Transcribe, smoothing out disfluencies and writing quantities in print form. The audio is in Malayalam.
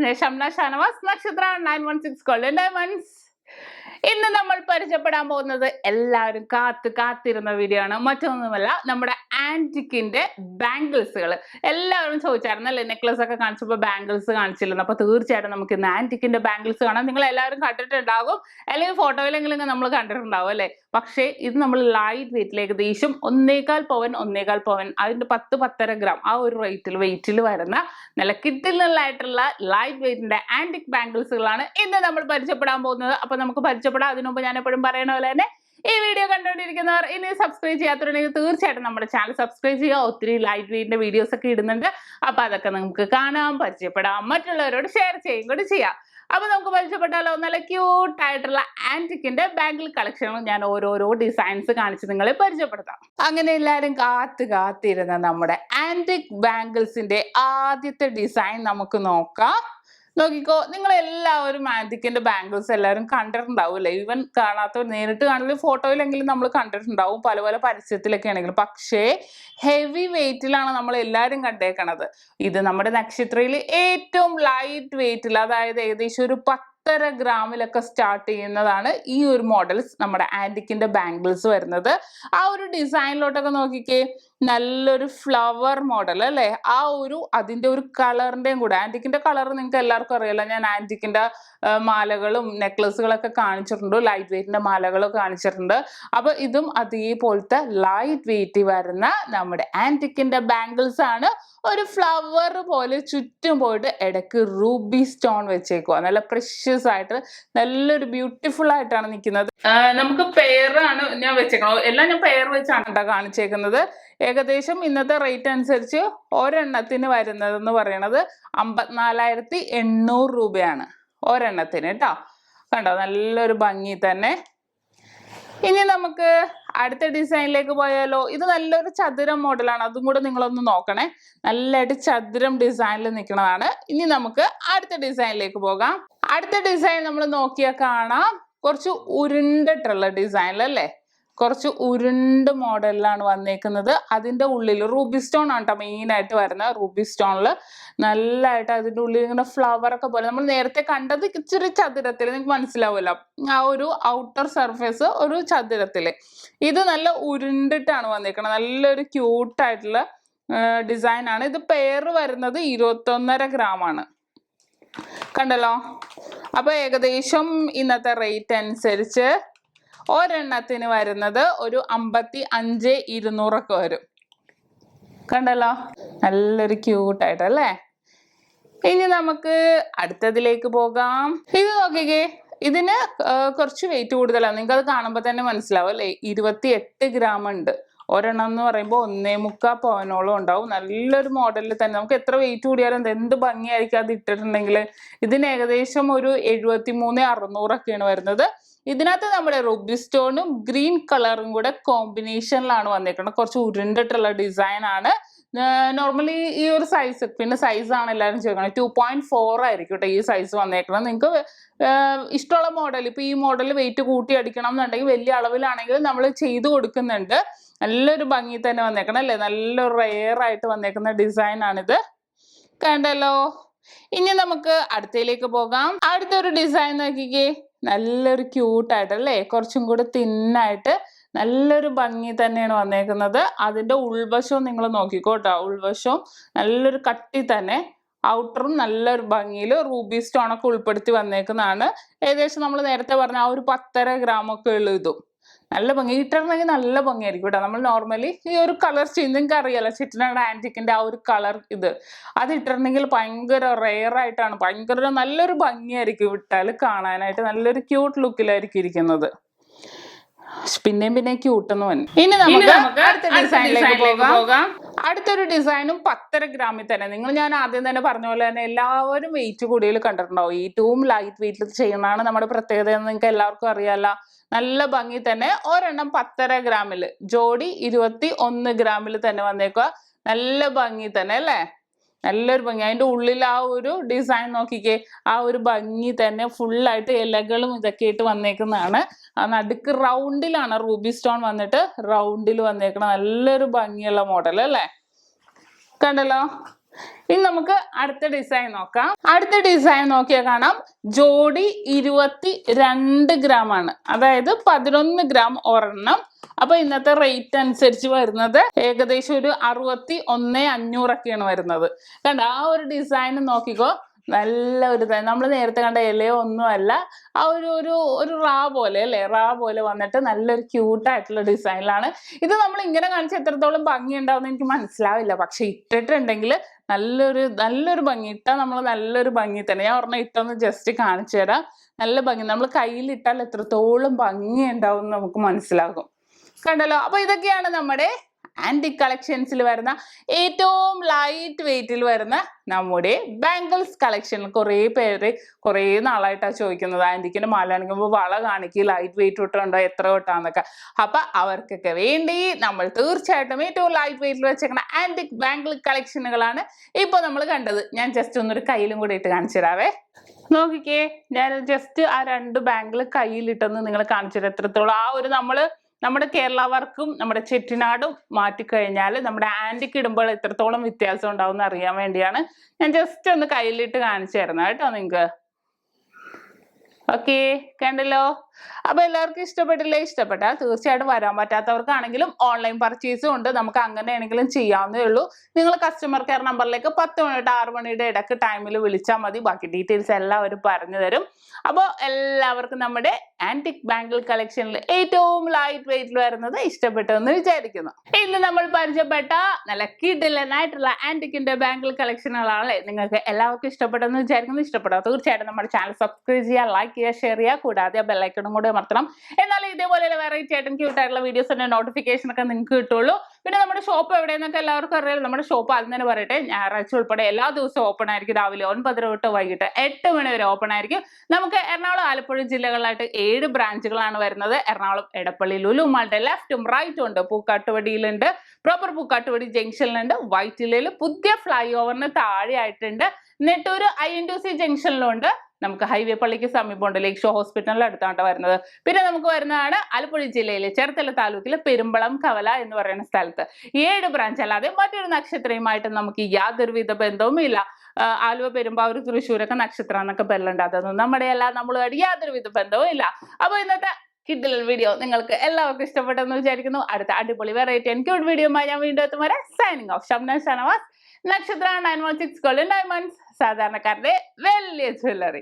Shamna Shanavas, Nakshathra 916 Gold and Diamonds. ഇന്ന് നമ്മൾ പരിചയപ്പെടാൻ പോകുന്നത് എല്ലാവരും കാത്തിരുന്ന വീഡിയോ ആണ്. മറ്റൊന്നുമല്ല, നമ്മുടെ ആന്റിക്കിന്റെ ബാംഗിൾസുകൾ. എല്ലാവരും ചോദിച്ചായിരുന്നു അല്ലേ, നെക്ലസ് ഒക്കെ കാണിച്ചപ്പോൾ ബാംഗിൾസ് കാണിച്ചില്ലെന്ന്. അപ്പോൾ തീർച്ചയായിട്ടും നമുക്ക് ഇന്ന് ആന്റിക്കിന്റെ ബാംഗിൾസ് കാണാം. നിങ്ങൾ എല്ലാവരും കണ്ടിട്ടുണ്ടാകും, അല്ലെങ്കിൽ ഫോട്ടോയിലെങ്കിലും നമ്മൾ കണ്ടിട്ടുണ്ടാവും അല്ലേ. പക്ഷേ ഇത് നമ്മൾ ലൈറ്റ് വെയിറ്റിൽ ഏകദേശം 1.25 പവൻ അതിന്റെ 10-10.5 ഗ്രാം ആ ഒരു വെയിറ്റിൽ വരുന്ന നല്ല കിട്ടിലായിട്ടുള്ള ലൈറ്റ് വെയിറ്റിന്റെ ആന്റിക് ബാംഗിൾസുകളാണ് ഇന്ന് നമ്മൾ പരിചയപ്പെടാൻ പോകുന്നത്. അപ്പൊ നമുക്ക് പരിചയപ്പെടാം. അതിനു മുമ്പ് ഞാൻ എപ്പോഴും പറയുന്ന പോലെ തന്നെ ഈ വീഡിയോ കണ്ടുകൊണ്ടിരിക്കുന്നവർ ഇനി സബ്സ്ക്രൈബ് ചെയ്യാത്തവരുണ്ടെങ്കിൽ തീർച്ചയായിട്ടും നമ്മുടെ ചാനൽ സബ്സ്ക്രൈബ് ചെയ്യുക. ഒത്തിരി ലൈറ്റ് വെയിറ്റിന്റെ വീഡിയോസ് ഒക്കെ ഇടുന്നുണ്ട്. അപ്പൊ അതൊക്കെ നമുക്ക് കാണാം, പരിചയപ്പെടാം, മറ്റുള്ളവരോട് ഷെയർ ചെയ്യും കൂടി ചെയ്യാം. അപ്പൊ നമുക്ക് പരിചയപ്പെട്ടാലോ. നല്ല ക്യൂട്ട് ആയിട്ടുള്ള ആന്റിക്കിന്റെ ബാംഗിൾ കളക്ഷനും ഞാൻ ഓരോരോ ഡിസൈൻസ് കാണിച്ച് നിങ്ങളെ പരിചയപ്പെടുത്താം. അങ്ങനെ എല്ലാവരും കാത്തിരുന്ന നമ്മുടെ ആന്റിക് ബാംഗിൾസിന്റെ ആദ്യത്തെ ഡിസൈൻ നമുക്ക് നോക്കാം. നോക്കിക്കോ, നിങ്ങൾ എല്ലാവരും ആന്റിക്കിന്റെ ബാംഗിൾസ് എല്ലാവരും കണ്ടിട്ടുണ്ടാവും അല്ലേ. ഈവൻ കാണാത്തവർ നേരിട്ട് കാണുന്നത് ഫോട്ടോയിലെങ്കിലും നമ്മൾ കണ്ടിട്ടുണ്ടാവും, പല പല പരസ്യത്തിലൊക്കെ ആണെങ്കിലും. പക്ഷേ ഹെവി വെയിറ്റിലാണ് നമ്മൾ എല്ലാവരും കണ്ടേക്കണത്. ഇത് നമ്മുടെ നക്ഷത്രയിൽ ഏറ്റവും ലൈറ്റ് വെയിറ്റിൽ, അതായത് ഏകദേശം ഒരു 10.5 ഗ്രാമിലൊക്കെ സ്റ്റാർട്ട് ചെയ്യുന്നതാണ് ഈ ഒരു മോഡൽസ് നമ്മുടെ ആന്റിക്കിന്റെ ബാംഗിൾസ് വരുന്നത്. ആ ഒരു ഡിസൈനിലോട്ടൊക്കെ നോക്കിക്കേ, നല്ലൊരു ഫ്ലവർ മോഡൽ അല്ലേ. അതിന്റെ ഒരു കളറിന്റെയും കൂടെ, ആന്റിക്കിന്റെ കളർ നിങ്ങൾക്ക് എല്ലാവർക്കും അറിയാലോ. ഞാൻ ആന്റിക്കിന്റെ മാലകളും നെക്ലസുകളൊക്കെ കാണിച്ചിട്ടുണ്ട്, ലൈറ്റ് വെയിറ്റിന്റെ മാലകളും കാണിച്ചിട്ടുണ്ട്. അപ്പൊ ഇതും അതേപോലത്തെ ലൈറ്റ് വെയിറ്റ് വരുന്ന നമ്മുടെ ആന്റിക്കിന്റെ ബാംഗിൾസ് ആണ്. ഒരു ഫ്ലവർ പോലെ ചുറ്റും പോയിട്ട് ഇടയ്ക്ക് റൂബി സ്റ്റോൺ വെച്ചേക്കുക. നല്ല പ്രഷ്യസ് ആയിട്ട് നല്ലൊരു ബ്യൂട്ടിഫുൾ ആയിട്ടാണ് നിൽക്കുന്നത്. നമുക്ക് പെയറാണ് ഞാൻ വെച്ചേക്കണം, എല്ലാം ഞാൻ പെയർ വെച്ചാണ് കേട്ടോ കാണിച്ചേക്കുന്നത്. ഏകദേശം ഇന്നത്തെ റേറ്റ് അനുസരിച്ച് ഒരെണ്ണത്തിന് വരുന്നതെന്ന് പറയണത് 54,800 രൂപയാണ് ഒരെണ്ണത്തിന് കേട്ടോ. കണ്ടോ, നല്ലൊരു ഭംഗി തന്നെ. ഇനി നമുക്ക് അടുത്ത ഡിസൈനിലേക്ക് പോയാലോ. ഇത് നല്ലൊരു ചതുരം മോഡലാണ്, അതും കൂടെ നിങ്ങളൊന്ന് നോക്കണേ. നല്ലതായിട്ട് ചതുരം ഡിസൈനിൽ നിൽക്കുന്നതാണ്. ഇനി നമുക്ക് അടുത്ത ഡിസൈനിലേക്ക് പോകാം. അടുത്ത ഡിസൈൻ നമ്മൾ നോക്കിയാൽ കാണാം, കുറച്ച് ഉരുണ്ടിട്ടുള്ള ഡിസൈനിലല്ലേ, കുറച്ച് ഉരുണ്ട് മോഡലിലാണ് വന്നേക്കുന്നത്. അതിൻ്റെ ഉള്ളിൽ റൂബി സ്റ്റോൺ ആണ് കേട്ടോ മെയിനായിട്ട് വരുന്നത്. റൂബി സ്റ്റോണിൽ നല്ലതായിട്ട് അതിൻ്റെ ഉള്ളിൽ ഇങ്ങനെ ഫ്ലവർ ഒക്കെ പോലെ, നമ്മൾ നേരത്തെ കണ്ടത് ഇച്ചിരി ചതുരത്തിൽ, നിങ്ങൾക്ക് മനസ്സിലാവുമല്ലോ ആ ഒരു ഔട്ടർ സർഫേസ് ഒരു ചതുരത്തിൽ. ഇത് നല്ല ഉരുണ്ടിട്ടാണ് വന്നേക്കുന്നത്. നല്ലൊരു ക്യൂട്ടായിട്ടുള്ള ഡിസൈനാണ്. ഇത് പെയർ വരുന്നത് 21.5 ഗ്രാമാണ്. കണ്ടല്ലോ. അപ്പൊ ഏകദേശം ഇന്നത്തെ റേറ്റ് അനുസരിച്ച് ഒരെണ്ണത്തിന് വരുന്നത് ഒരു 55,200 ഒക്കെ വരും. കണ്ടല്ലോ, നല്ലൊരു ക്യൂട്ടായിട്ടല്ലേ. ഇനി നമുക്ക് അടുത്തതിലേക്ക് പോകാം. ഇത് നോക്കിക്കേ, ഇതിന് കുറച്ച് വെയിറ്റ് കൂടുതലാണ്, നിങ്ങൾക്ക് അത് കാണുമ്പോൾ തന്നെ മനസ്സിലാവും അല്ലേ. 28 ഗ്രാം ഉണ്ട്. ഒരെണ്ണം എന്ന് പറയുമ്പോൾ 1.25 പവനോളം ഉണ്ടാവും. നല്ലൊരു മോഡലിൽ തന്നെ. നമുക്ക് എത്ര വെയിറ്റ് കൂടിയാലും എന്ത് ഭംഗിയായിരിക്കും അത് ഇട്ടിട്ടുണ്ടെങ്കിൽ. ഇതിന് ഏകദേശം ഒരു 73,600 ഒക്കെയാണ് വരുന്നത്. ഇതിനകത്ത് നമ്മുടെ റൂബി സ്റ്റോണും ഗ്രീൻ കളറും കൂടെ കോമ്പിനേഷനിലാണ് വന്നേക്കുന്നത്. കുറച്ച് ഉരുണ്ടിട്ടുള്ള ഡിസൈൻ ആണ്. നോർമലി ഈ ഒരു സൈസ്, പിന്നെ സൈസാണ് എല്ലാവരും ചോദിക്കുന്നത്, 2.4 ആയിരിക്കും കേട്ടോ ഈ സൈസ് വന്നേക്കുന്നത്. നിങ്ങൾക്ക് ഇഷ്ടമുള്ള മോഡൽ, ഇപ്പൊ ഈ മോഡൽ വെയിറ്റ് കൂട്ടി അടിക്കണം എന്നുണ്ടെങ്കിൽ വലിയ അളവിലാണെങ്കിൽ നമ്മൾ ചെയ്ത് കൊടുക്കുന്നുണ്ട്. നല്ലൊരു ഭംഗി തന്നെ വന്നേക്കണം അല്ലേ. നല്ലൊരു റെയർ ആയിട്ട് വന്നേക്കുന്ന ഡിസൈൻ ആണിത്. കണ്ടല്ലോ. ഇനി നമുക്ക് അടുത്തയിലേക്ക് പോകാം. അടുത്തൊരു ഡിസൈൻ നോക്കിക്കേ, നല്ലൊരു ക്യൂട്ടായിട്ടല്ലേ, കുറച്ചും കൂടി തിന്നായിട്ട് നല്ലൊരു ഭംഗി തന്നെയാണ് വന്നേക്കുന്നത്. അതിൻ്റെ ഉൾവശവും നിങ്ങൾ നോക്കിക്കോട്ടോ. ഉൾവശവും നല്ലൊരു കട്ടി തന്നെ, ഔട്ടറും നല്ലൊരു ഭംഗിയിൽ റൂബി സ്റ്റോൺ ഒക്കെ ഉൾപ്പെടുത്തി വന്നേക്കുന്നതാണ്. ഏകദേശം നമ്മൾ നേരത്തെ പറഞ്ഞ ആ ഒരു 10.5 ഗ്രാം ഒക്കെ ഉള്ളു. ഇതും നല്ല ഭംഗി, ഇട്ടിട്ടുണ്ടെങ്കിൽ നല്ല ഭംഗിയായിരിക്കും കേട്ടോ. നമ്മൾ നോർമലി ഈ ഒരു കളർ ചേഞ്ച് നിങ്ങൾക്ക് അറിയാലോ, ചിറ്റനാട് ആന്റിക്കിന്റെ ആ ഒരു കളർ അത് ഇട്ടിട്ടുണ്ടെങ്കിൽ ഭയങ്കര റെയർ ആയിട്ടാണ്, ഭയങ്കര നല്ലൊരു ഭംഗിയായിരിക്കും ഇട്ടാൽ കാണാനായിട്ട്. നല്ലൊരു ക്യൂട്ട് ലുക്കിലായിരിക്കും ഇരിക്കുന്നത്. പിന്നെ ക്യൂട്ടെന്ന് പറഞ്ഞു. ഇനി നമുക്ക് അടുത്ത ഡിസൈനിലേക്ക് പോകാം. അടുത്തൊരു ഡിസൈനും 10.5 ഗ്രാമിൽ തന്നെ. ഞാൻ ആദ്യം തന്നെ പറഞ്ഞ പോലെ തന്നെ എല്ലാവരും വെയിറ്റ് കൂടുതൽ കണ്ടിട്ടുണ്ടാവും. ഏറ്റവും ലൈറ്റ് വെയിറ്റിൽ ചെയ്യുന്നതാണ് നമ്മുടെ പ്രത്യേകത എന്ന് നിങ്ങൾക്ക് എല്ലാവർക്കും അറിയാലോ. നല്ല ഭംഗി തന്നെ. ഒരെണ്ണം 10.5 ഗ്രാമിൽ, ജോഡി 21 ഗ്രാമിൽ തന്നെ വന്നേക്കുക. നല്ല ഭംഗി തന്നെ അല്ലേ, നല്ലൊരു ഭംഗി. അതിൻ്റെ ഉള്ളിൽ ആ ഒരു ഡിസൈൻ നോക്കിക്കേ, ആ ഒരു ഭംഗി തന്നെ. ഫുള്ളായിട്ട് ഇലകളും ഇതൊക്കെ ആയിട്ട് വന്നേക്കുന്നതാണ്. ആ നടുക്ക് റൗണ്ടിലാണ് റൂബി സ്റ്റോൺ വന്നിട്ട് റൗണ്ടിൽ വന്നേക്കണം. നല്ലൊരു ഭംഗിയുള്ള മോഡൽ അല്ലേ. കണ്ടല്ലോ. ഇനി നമുക്ക് അടുത്ത ഡിസൈൻ നോക്കാം. അടുത്ത ഡിസൈൻ നോക്കിയാൽ കാണാം ജോഡി 22 ഗ്രാം ആണ്, അതായത് 11 ഗ്രാം ഒരെണ്ണം. അപ്പൊ ഇന്നത്തെ റേറ്റ് അനുസരിച്ച് വരുന്നത് ഏകദേശം ഒരു 61,500 വരുന്നത്. കണ്ട ആ ഒരു ഡിസൈൻ നോക്കിക്കോ, നല്ല ഒരു നമ്മൾ നേരത്തെ കണ്ട ഇലയോ ഒന്നുമല്ല, ആ ഒരു റാ പോലെ അല്ലേ, റാ പോലെ വന്നിട്ട് നല്ലൊരു ക്യൂട്ടായിട്ടുള്ള ഡിസൈനിലാണ്. ഇത് നമ്മൾ ഇങ്ങനെ കാണിച്ച് എത്രത്തോളം ഭംഗി ഉണ്ടാവും എനിക്ക് മനസ്സിലാവില്ല, പക്ഷെ ഇട്ടിട്ടുണ്ടെങ്കിൽ നല്ലൊരു ഭംഗി. ഇട്ടാൽ നമ്മൾ നല്ലൊരു ഭംഗി തന്നെ. ഞാൻ ഒരെണ്ണം ഇട്ടൊന്ന് ജസ്റ്റ് കാണിച്ചു തരാം. നല്ല ഭംഗി, നമ്മൾ കയ്യിലിട്ടാൽ എത്രത്തോളം ഭംഗി ഉണ്ടാവും എന്ന് നമുക്ക് മനസ്സിലാകും. കണ്ടല്ലോ. അപ്പൊ ഇതൊക്കെയാണ് നമ്മുടെ ആന്റിക് കളക്ഷൻസിൽ വരുന്ന ഏറ്റവും ലൈറ്റ് വെയിറ്റിൽ വരുന്ന നമ്മുടെ ബാംഗിൾസ് കളക്ഷൻ. കുറേ നാളായിട്ടാണ് ചോദിക്കുന്നത്, ആന്റിക്കിന്റെ മാല കാണിക്കുമ്പോൾ വള കാണിക്കുക, ലൈറ്റ് വെയിറ്റ് തൊട്ടുണ്ടോ, എത്ര തൊട്ടാന്നൊക്കെ. അപ്പൊ അവർക്കൊക്കെ വേണ്ടി നമ്മൾ തീർച്ചയായിട്ടും ഏറ്റവും ലൈറ്റ് വെയിറ്റിൽ വെച്ചേക്കുന്ന ആന്റിക് ബാംഗിൾ കളക്ഷനുകളാണ് ഇപ്പൊ നമ്മൾ കണ്ടത്. ഞാൻ ജസ്റ്റ് ഒന്നൊരു കയ്യിലും കൂടി ഇട്ട് കാണിച്ചു തരാവേ. നോക്കിക്കേ, ഞാൻ ജസ്റ്റ് ആ 2 ബാംഗിൾ കയ്യിലിട്ടെന്ന് നിങ്ങൾ കാണിച്ചു തരാം എത്രത്തോളം ആ ഒരു നമ്മുടെ കേരള വർക്കും നമ്മുടെ ചെട്ടിനാടും മാറ്റിക്കഴിഞ്ഞാൽ നമ്മുടെ ആന്റിക്ക് ഇടുമ്പോൾ എത്രത്തോളം വ്യത്യാസം ഉണ്ടാവും എന്ന് അറിയാൻ വേണ്ടിയാണ് ഞാൻ ജസ്റ്റ് ഒന്ന് കയ്യിലിട്ട് കാണിച്ചു തരുന്നത് കേട്ടോ നിങ്ങൾക്ക്. ഓക്കെ, കണ്ടല്ലോ. അപ്പൊ എല്ലാവർക്കും ഇഷ്ടപ്പെട്ടില്ലേ? ഇഷ്ടപ്പെട്ടാൽ തീർച്ചയായിട്ടും വരാൻ പറ്റാത്തവർക്കാണെങ്കിലും ഓൺലൈൻ പർച്ചേസും ഉണ്ട്, നമുക്ക് അങ്ങനെയാണെങ്കിലും ചെയ്യാവുന്നേ ഉള്ളൂ. നിങ്ങൾ കസ്റ്റമർ കെയർ നമ്പറിലേക്ക് 10 മണി തൊട്ട് 6 മണിയുടെ ഇടയ്ക്ക് ടൈമിൽ വിളിച്ചാൽ മതി, ബാക്കി ഡീറ്റെയിൽസ് എല്ലാവരും പറഞ്ഞു തരും. അപ്പോൾ എല്ലാവർക്കും നമ്മുടെ ആന്റിക് ബാംഗിൾ കളക്ഷനിൽ ഏറ്റവും ലൈറ്റ് വെയിറ്റിൽ വരുന്നത് ഇഷ്ടപ്പെട്ടു എന്ന് വിചാരിക്കുന്നു. ഇന്ന് നമ്മൾ പരിചയപ്പെട്ട നല്ല കിടിലനായിട്ടുള്ള ആന്റിക്കിന്റെ ബാംഗിൾ കളക്ഷനുകളാണല്ലേ നിങ്ങൾക്ക് എല്ലാവർക്കും ഇഷ്ടപ്പെട്ടെന്ന് വിചാരിക്കുന്നു. ഇഷ്ടപ്പെടാം തീർച്ചയായിട്ടും നമ്മുടെ ചാനൽ സബ്സ്ക്രൈബ് ചെയ്യുക, ലൈക്ക് ചെയ്യുക, ഷെയർ ചെയ്യുക, കൂടാതെ ബെല്ലൈക്കണും കൂടെ അമർത്തണം. എന്നാലും ഇതേപോലെ വെറൈറ്റി ആയിട്ടും ക്യൂട്ടായിട്ടുള്ള വീഡിയോസിന്റെ നോട്ടിഫിക്കേഷൻ ഒക്കെ നിങ്ങൾക്ക് കിട്ടുള്ളൂ. പിന്നെ നമ്മുടെ ഷോപ്പ് എവിടെയെന്നൊക്കെ എല്ലാവർക്കും അറിയാം. നമ്മുടെ ഷോപ്പ് ആദ്യം തന്നെ പറയട്ടെ, ഞായറാഴ്ച ഉൾപ്പെടെ എല്ലാ ദിവസവും ഓപ്പൺ ആയിരിക്കും. രാവിലെ 9 തൊട്ട് വൈകിട്ട് 8 മണി വരെ ഓപ്പൺ ആയിരിക്കും. നമുക്ക് എറണാകുളം, ആലപ്പുഴ ജില്ലകളിലായിട്ട് 7 ബ്രാഞ്ചുകളാണ് വരുന്നത്. എറണാകുളം എടപ്പള്ളി ലുലു മാളിന്റെ ലെഫ്റ്റും റൈറ്റും ഉണ്ട്, പൂക്കാട്ടുപടിയിലുണ്ട്, പ്രോപ്പർ പൂക്കാട്ടുപടി ജംഗ്ഷനിലുണ്ട്, വൈറ്റിലയിൽ പുതിയ ഫ്ലൈ ഓവറിന് താഴെ ആയിട്ടുണ്ട്, നെട്ടൂർ INTC ജംഗ്ഷനിലുണ്ട്, നമുക്ക് ഹൈവേ പള്ളിക്ക് സമീപമുണ്ട്, ലേക്ക് ഷോ ഹോസ്പിറ്റലിന്റെ അടുത്താണ് വരുന്നത്. പിന്നെ നമുക്ക് വരുന്നതാണ് ആലപ്പുഴ ജില്ലയിലെ ചേർത്തല താലൂക്കിലെ പെരുമ്പളം കവല എന്ന് പറയുന്ന സ്ഥലത്ത്. 7 ബ്രാഞ്ച് അല്ലാതെ മറ്റൊരു നക്ഷത്രയുമായിട്ട് നമുക്ക് യാതൊരുവിധ ബന്ധവുമില്ല. ആലുവ, പെരുമ്പാവൂർ, തൃശ്ശൂരൊക്കെ നക്ഷത്ര എന്നൊക്കെ പേരിലുണ്ട്, അതൊന്നും നമ്മുടെ നമ്മളുമായിട്ട് യാതൊരുവിധ ബന്ധവും ഇല്ല. അപ്പൊ ഇന്നത്തെ കിഡിലൻ വീഡിയോ നിങ്ങൾക്ക് എല്ലാവർക്കും ഇഷ്ടപ്പെട്ടെന്ന് വിചാരിക്കുന്നു. അടുത്ത അടിപൊളി വെറൈറ്റി ആൻഡ് ക്യൂട്ട് വീഡിയോയുമായി ഞാൻ വീണ്ടും എത്തും വരെ സൈനിങ് ഓഫ്. ഷംന ഷനവാസ്, നക്ഷത്ര 916 ഗോൾഡ് ആൻഡ് ഡയമണ്ട്സ്, സാധാരണക്കാരുടെ വലിയ ജ്വല്ലറി.